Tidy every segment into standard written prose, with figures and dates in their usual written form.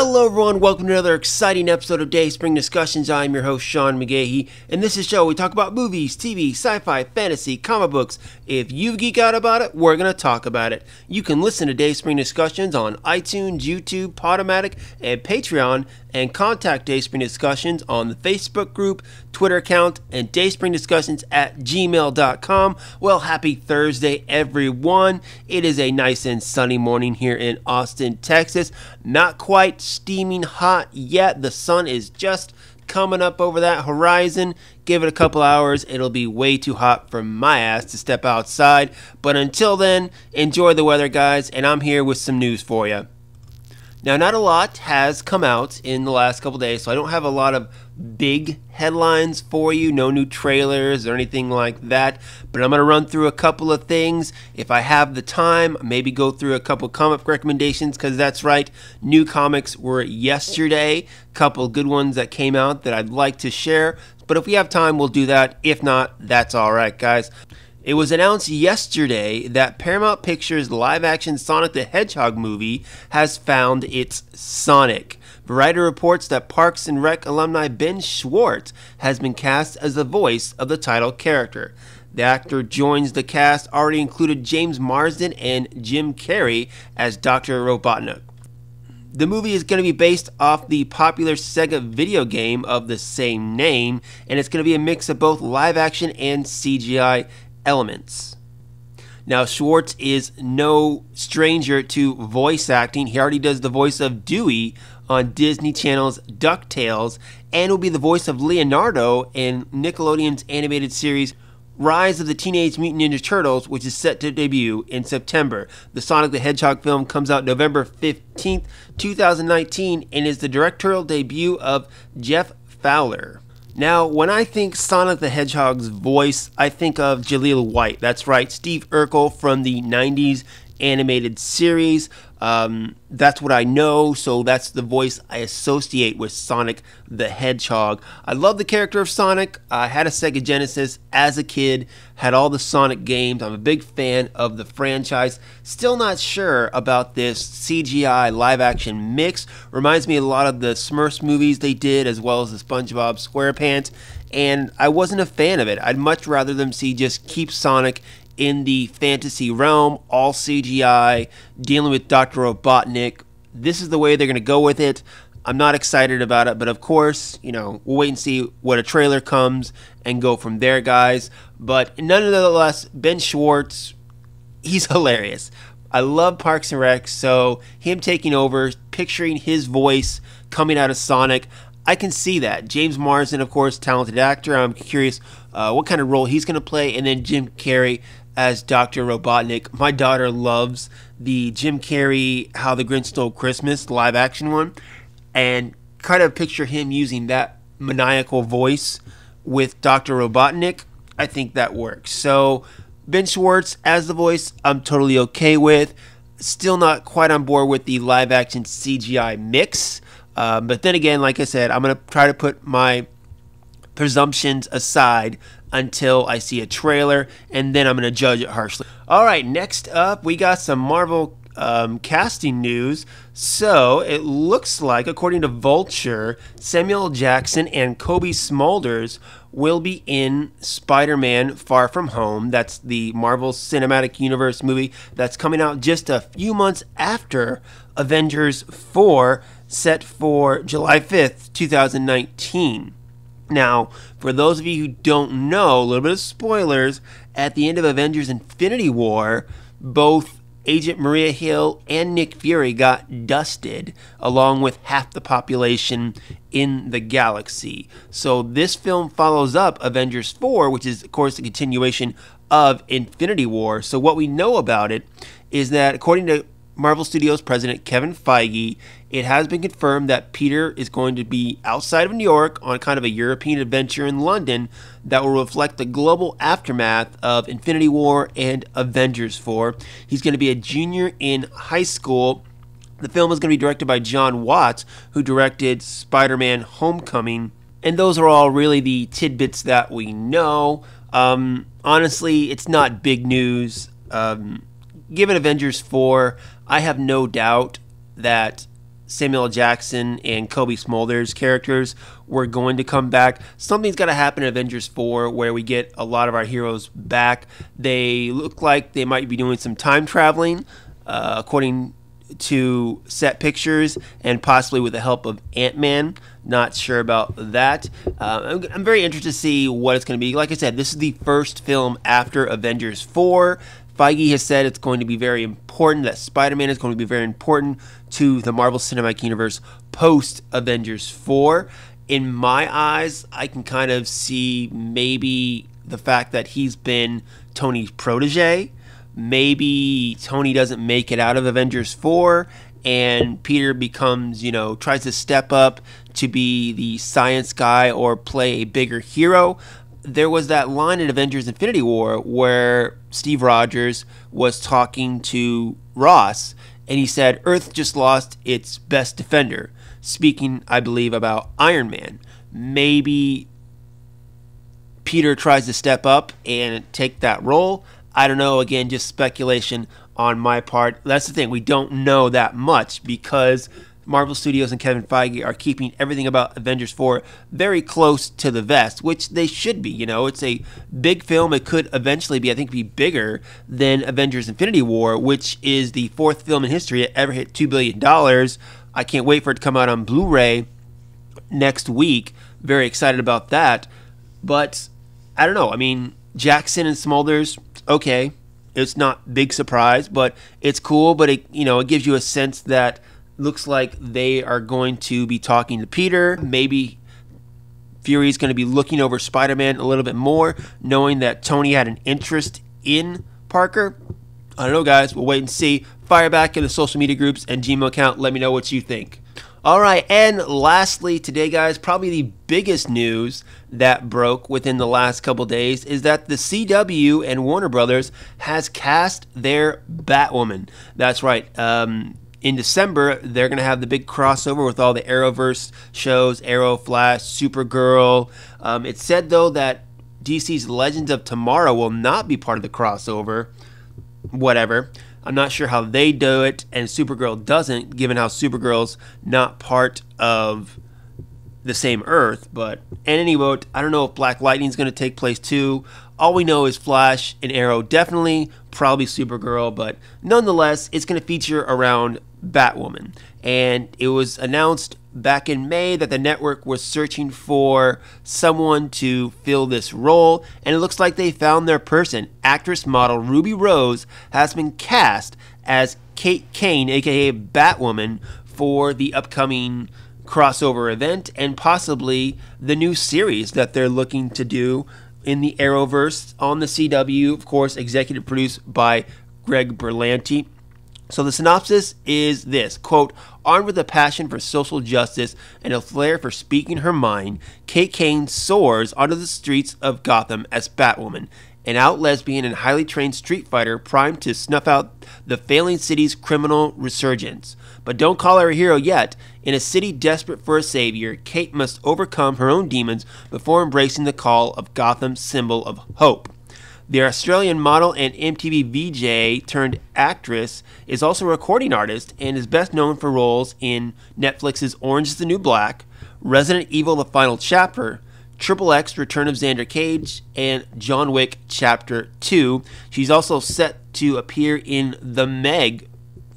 Hello everyone, welcome to another exciting episode of Dayspring Discussions. I'm your host Sean McGahee, and this is a show we talk about movies, TV, sci-fi, fantasy, comic books. If you geek out about it, we're going to talk about it. You can listen to Dayspring Discussions on iTunes, YouTube, Podomatic, and Patreon, and contact Dayspring Discussions on the Facebook group, Twitter account, and dayspringdiscussions@gmail.com. Well, happy Thursday everyone. It is a nice and sunny morning here in Austin, Texas. Not quite steaming hot yet. The sun is just coming up over that horizon. Give it a couple hours, it'll be way too hot for my ass to step outside. But until then, enjoy the weather, guys, and I'm here with some news for you. Now, not a lot has come out in the last couple days, so I don't have a lot of big headlines for you, no new trailers or anything like that, but I'm going to run through a couple of things. If I have the time, maybe go through a couple comic recommendations, because that's right, new comics were yesterday, a couple good ones that came out that I'd like to share, but if we have time, we'll do that. If not, that's alright, guys. It was announced yesterday that Paramount Pictures' live-action Sonic the Hedgehog movie has found its Sonic. Variety reports that Parks and Rec alumni Ben Schwartz has been cast as the voice of the title character. The actor joins the cast already included James Marsden and Jim Carrey as Dr. Robotnik. The movie is going to be based off the popular Sega video game of the same name, and it's going to be a mix of both live-action and CGI elements. Now, Schwartz is no stranger to voice acting. He already does the voice of Dewey on Disney Channel's DuckTales, and will be the voice of Leonardo in Nickelodeon's animated series Rise of the Teenage Mutant Ninja Turtles, which is set to debut in September. The Sonic the Hedgehog film comes out November 15th, 2019, and is the directorial debut of Jeff Fowler. Now, when I think Sonic the Hedgehog's voice, I think of Jaleel White. That's right, Steve Urkel from the 90s animated series. That's what I know, so that's the voice I associate with Sonic the Hedgehog. I love the character of Sonic. I had a Sega Genesis as a kid, had all the Sonic games. I'm a big fan of the franchise. Still not sure about this CGI live-action mix. Reminds me a lot of the Smurfs movies they did, as well as the SpongeBob SquarePants, and I wasn't a fan of it. I'd much rather them just keep Sonic in the fantasy realm, all CGI, dealing with Dr. Robotnik. This is the way they're going to go with it. I'm not excited about it, but of course, we'll wait and see what a trailer comes and go from there, guys. But nonetheless, Ben Schwartz, he's hilarious. I love Parks and Rec, so him taking over, picturing his voice coming out of Sonic, I can see that. James Marsden, of course, talented actor. I'm curious what kind of role he's going to play. And then Jim Carrey as Dr. Robotnik. My daughter loves the Jim Carrey How the Grinch Stole Christmas live action one, and kind of picture him using that maniacal voice with Dr. Robotnik. I think that works. So Ben Schwartz as the voice, I'm totally okay with. Still not quite on board with the live action CGI mix. But then again, like I said, I'm going to try to put my presumptions aside until I see a trailer, and then I'm going to judge it harshly. Alright, next up, we got some Marvel casting news. So, it looks like, according to Vulture, Samuel Jackson and Kobe Smulders will be in Spider-Man Far From Home. That's the Marvel Cinematic Universe movie that's coming out just a few months after Avengers 4, set for July 5th, 2019. Now, for those of you who don't know, a little bit of spoilers, at the end of Avengers Infinity War, both Agent Maria Hill and Nick Fury got dusted, along with half the population in the galaxy. So this film follows up Avengers 4, which is, of course, the continuation of Infinity War. So what we know about it is that, according to Marvel Studios president Kevin Feige, it has been confirmed that Peter is going to be outside of New York on kind of a European adventure in London that will reflect the global aftermath of Infinity War and Avengers 4. He's going to be a junior in high school. The film is going to be directed by John Watts, who directed Spider-Man Homecoming. And those are all really the tidbits that we know. Honestly, it's not big news. Given Avengers 4, I have no doubt that Samuel L. Jackson and Kobe Smulders characters were going to come back. Something's got to happen in Avengers 4 where we get a lot of our heroes back. They look like they might be doing some time traveling, according to set pictures, and possibly with the help of Ant-Man. Not sure about that. I'm very interested to see what it's going to be. Like I said, this is the first film after Avengers 4. Feige has said it's going to be very important, that Spider-Man is going to be very important to the Marvel Cinematic Universe post-Avengers 4. In my eyes, I can kind of see maybe the fact that he's been Tony's protege. Maybe Tony doesn't make it out of Avengers 4, and Peter becomes, tries to step up to be the science guy or play a bigger hero. There was that line in Avengers Infinity War where Steve Rogers was talking to Ross, and he said, Earth just lost its best defender. Speaking, I believe, about Iron Man. Maybe Peter tries to step up and take that role. I don't know. Again, just speculation on my part. That's the thing. We don't know that much because Marvel Studios and Kevin Feige are keeping everything about Avengers 4 very close to the vest, which they should be. It's a big film. It could eventually be, I think, be bigger than Avengers Infinity War, which is the fourth film in history to ever hit $2 billion. I can't wait for it to come out on Blu-ray next week. Very excited about that. But I don't know. I mean, Jackson and Smulders, okay. It's not big surprise, but it's cool. But it gives you a sense that looks like they are going to be talking to Peter. Maybe Fury's going to be looking over Spider-Man a little bit more, knowing that Tony had an interest in Parker. I don't know, guys. We'll wait and see. Fire back in the social media groups and Gmail account. Let me know what you think. All right, and lastly today, guys, probably the biggest news that broke within the last couple days is that the CW and Warner Brothers has cast their Batwoman. That's right. In December, they're going to have the big crossover with all the Arrowverse shows, Arrow, Flash, Supergirl. It said, though, that DC's Legends of Tomorrow will not be part of the crossover. Whatever. I'm not sure how they do it, and Supergirl doesn't, given how Supergirl's not part of the same Earth. But in any event, I don't know if Black Lightning's going to take place too. All we know is Flash and Arrow definitely, probably Supergirl, but nonetheless, it's going to feature around Batwoman. And it was announced back in May that the network was searching for someone to fill this role, and it looks like they found their person. Actress model Ruby Rose has been cast as Kate Kane, aka Batwoman, for the upcoming crossover event and possibly the new series that they're looking to do in the Arrowverse on the CW, of course, executive produced by Greg Berlanti. So the synopsis is this, quote, armed with a passion for social justice and a flair for speaking her mind, Kate Kane soars onto the streets of Gotham as Batwoman, an out lesbian and highly trained street fighter primed to snuff out the failing city's criminal resurgence. But don't call her a hero yet. In a city desperate for a savior, Kate must overcome her own demons before embracing the call of Gotham's symbol of hope. The Australian model and MTV VJ turned actress is also a recording artist and is best known for roles in Netflix's Orange is the New Black, Resident Evil The Final Chapter, Triple X Return of Xander Cage, and John Wick Chapter 2. She's also set to appear in the Meg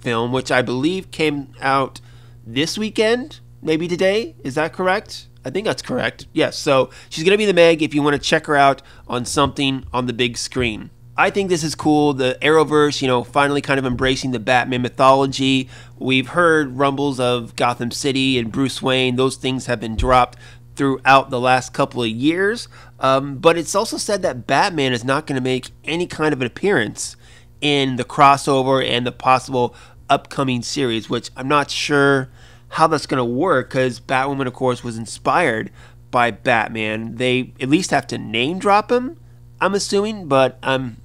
film, which I believe came out this weekend, maybe today. Is that correct? I think that's correct. Yes, so she's going to be the Meg if you want to check her out on something on the big screen. I think this is cool. The Arrowverse, finally kind of embracing the Batman mythology. We've heard rumbles of Gotham City and Bruce Wayne. Those things have been dropped throughout the last couple of years. But it's also said that Batman is not going to make any kind of an appearance in the crossover and the possible upcoming series, which I'm not sure how that's going to work, because Batwoman, of course, was inspired by Batman. They at least have to name drop him, I'm assuming, but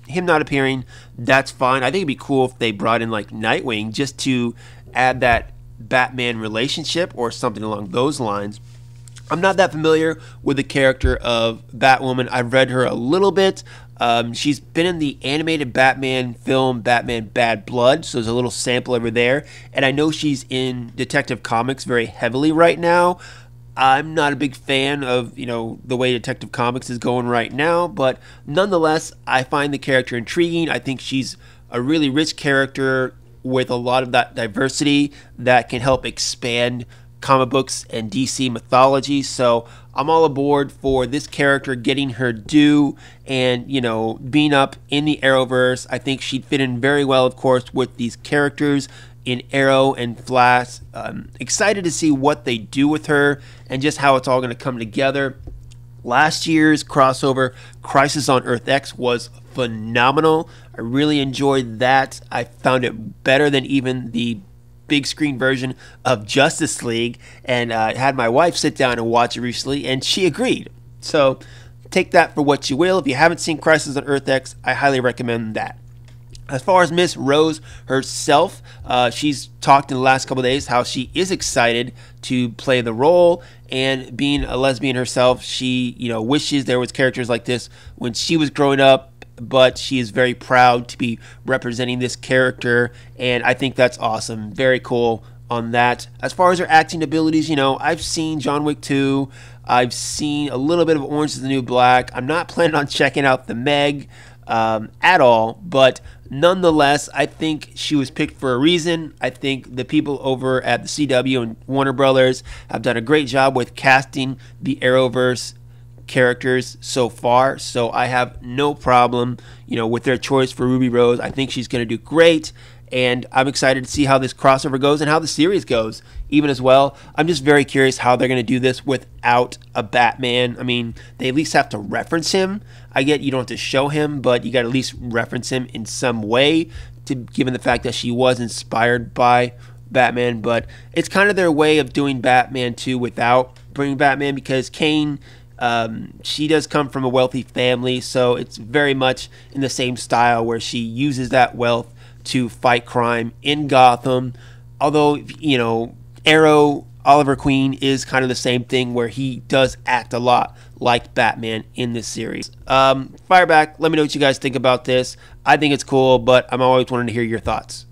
him not appearing, that's fine. I think it'd be cool if they brought in like Nightwing just to add that Batman relationship or something along those lines. I'm not that familiar with the character of Batwoman. I've read her a little bit. She's been in the animated Batman film, Batman Bad Blood, so there's a little sample over there. And I know she's in Detective Comics very heavily right now. I'm not a big fan of, the way Detective Comics is going right now, but nonetheless, I find the character intriguing. I think she's a really rich character with a lot of that diversity that can help expand comic books and DC mythology. So I'm all aboard for this character getting her due and, being up in the Arrowverse. I think she'd fit in very well, of course, with these characters in Arrow and Flash. Excited to see what they do with her and just how it's all going to come together. Last year's crossover, Crisis on Earth X, was phenomenal. I really enjoyed that. I found it better than even the big screen version of Justice League, and had my wife sit down and watch it recently, and she agreed. So take that for what you will. If you haven't seen Crisis on Earth X, I highly recommend that. As far as Miss Rose herself, she's talked in the last couple of days how she is excited to play the role, and being a lesbian herself, she wishes there was characters like this when she was growing up, but she is very proud to be representing this character, and I think that's awesome. Very cool on that. As far as her acting abilities, I've seen John Wick 2. I've seen a little bit of Orange is the New Black. I'm not planning on checking out The Meg at all, but nonetheless, I think she was picked for a reason. I think the people over at the CW and Warner Brothers have done a great job with casting the Arrowverse characters so far, so I have no problem, with their choice for Ruby Rose. I think she's going to do great, and I'm excited to see how this crossover goes and how the series goes even as well. I'm just very curious how they're going to do this without a Batman. I mean, they at least have to reference him. I get you don't have to show him, but you got to at least reference him in some way, given the fact that she was inspired by Batman. But it's kind of their way of doing Batman 2 without bringing Batman, because Kane, she does come from a wealthy family, so it's very much in the same style where she uses that wealth to fight crime in Gotham. Although, Arrow, Oliver Queen is kind of the same thing, where he does act a lot like Batman in this series. Fireback, let me know what you guys think about this. I think it's cool, but I'm always wanting to hear your thoughts.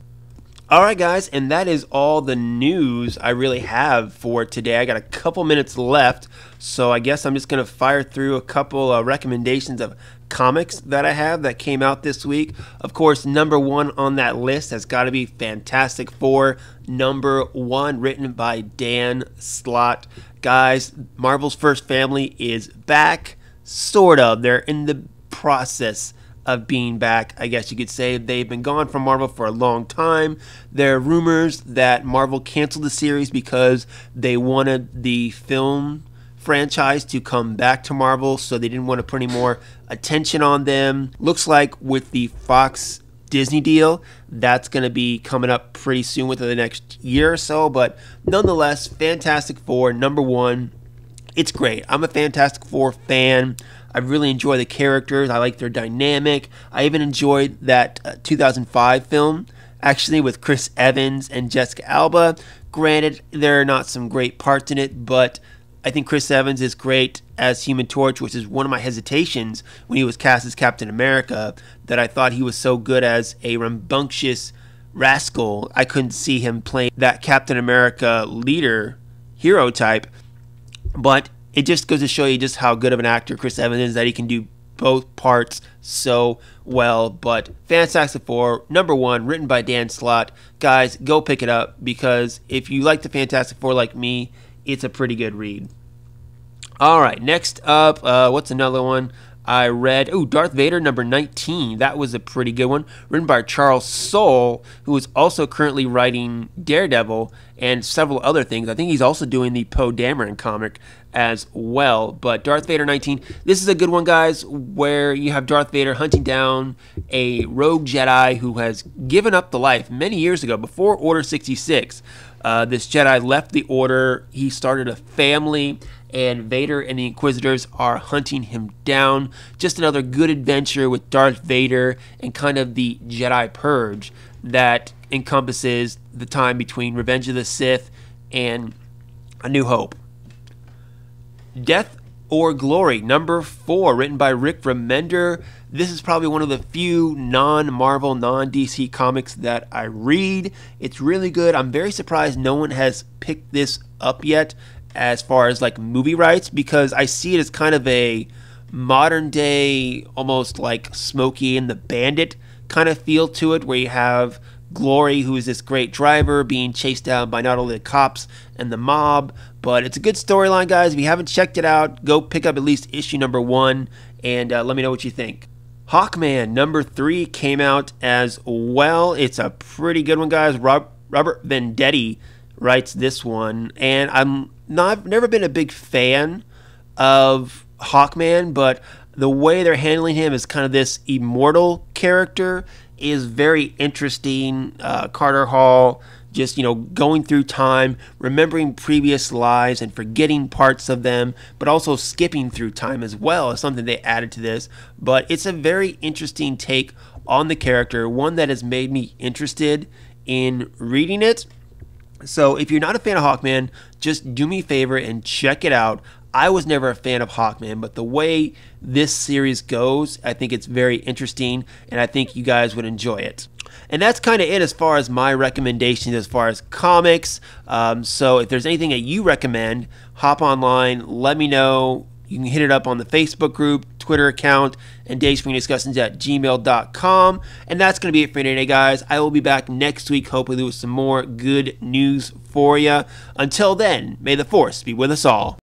Alright guys, and that is all the news I really have for today. I got a couple minutes left, so I guess I'm just going to fire through a couple recommendations of comics that I have that came out this week. Of course, number one on that list has got to be Fantastic Four #1, written by Dan Slott. Guys, Marvel's First Family is back, sort of. They're in the process of being back, I guess you could say. They've been gone from Marvel for a long time. There are rumors that Marvel canceled the series because they wanted the film franchise to come back to Marvel, so they didn't want to put any more attention on them. Looks like with the Fox Disney deal, that's going to be coming up pretty soon, within the next year or so. But nonetheless, Fantastic Four #1, it's great. I'm a Fantastic Four fan. I really enjoy the characters. I like their dynamic. I even enjoyed that 2005 film, actually, with Chris Evans and Jessica Alba. Granted, there are not some great parts in it, but I think Chris Evans is great as Human Torch, which is one of my hesitations when he was cast as Captain America, that I thought he was so good as a rambunctious rascal. I couldn't see him playing that Captain America leader, hero type, but it just goes to show you just how good of an actor Chris Evans is, that he can do both parts so well. But Fantastic Four #1, written by Dan Slott. Guys, go pick it up, because if you like the Fantastic Four like me, it's a pretty good read. Alright, next up, what's another one I read? Oh, Darth Vader #19. That was a pretty good one. Written by Charles Soule, who is also currently writing Daredevil and several other things. I think he's also doing the Poe Dameron comic as well. But Darth Vader 19, this is a good one, guys, where you have Darth Vader hunting down a rogue Jedi who has given up the life many years ago, before Order 66. This Jedi left the Order. He started a family, and Vader and the Inquisitors are hunting him down. Just another good adventure with Darth Vader and kind of the Jedi Purge that encompasses the time between Revenge of the Sith and A New Hope. Death or Glory, number 4, written by Rick Remender. This is probably one of the few non-Marvel, non-DC comics that I read. It's really good. I'm very surprised no one has picked this up yet as far as like movie rights, because I see it as kind of a modern day, almost like Smokey and the Bandit kind of feel to it, where you have Glory, who is this great driver, being chased down by not only the cops and the mob, but it's a good storyline, guys. If you haven't checked it out, go pick up at least issue number 1 and let me know what you think. Hawkman number 3 came out as well. It's a pretty good one, guys. Robert Venditti writes this one, and I've never been a big fan of Hawkman, but the way they're handling him as kind of this immortal character is very interesting. Carter Hall just, going through time, remembering previous lives and forgetting parts of them, but also skipping through time as well is something they added to this. But it's a very interesting take on the character, one that has made me interested in reading it. So if you're not a fan of Hawkman, just do me a favor and check it out. I was never a fan of Hawkman, but the way this series goes, I think it's very interesting, and I think you guys would enjoy it. And that's kind of it as far as my recommendations as far as comics. So if there's anything that you recommend, hop online, let me know. You can hit it up on the Facebook group, Twitter account, and dayspringdiscussions@gmail.com. And that's going to be it for today, guys. I will be back next week, hopefully with some more good news for you. Until then, may the force be with us all.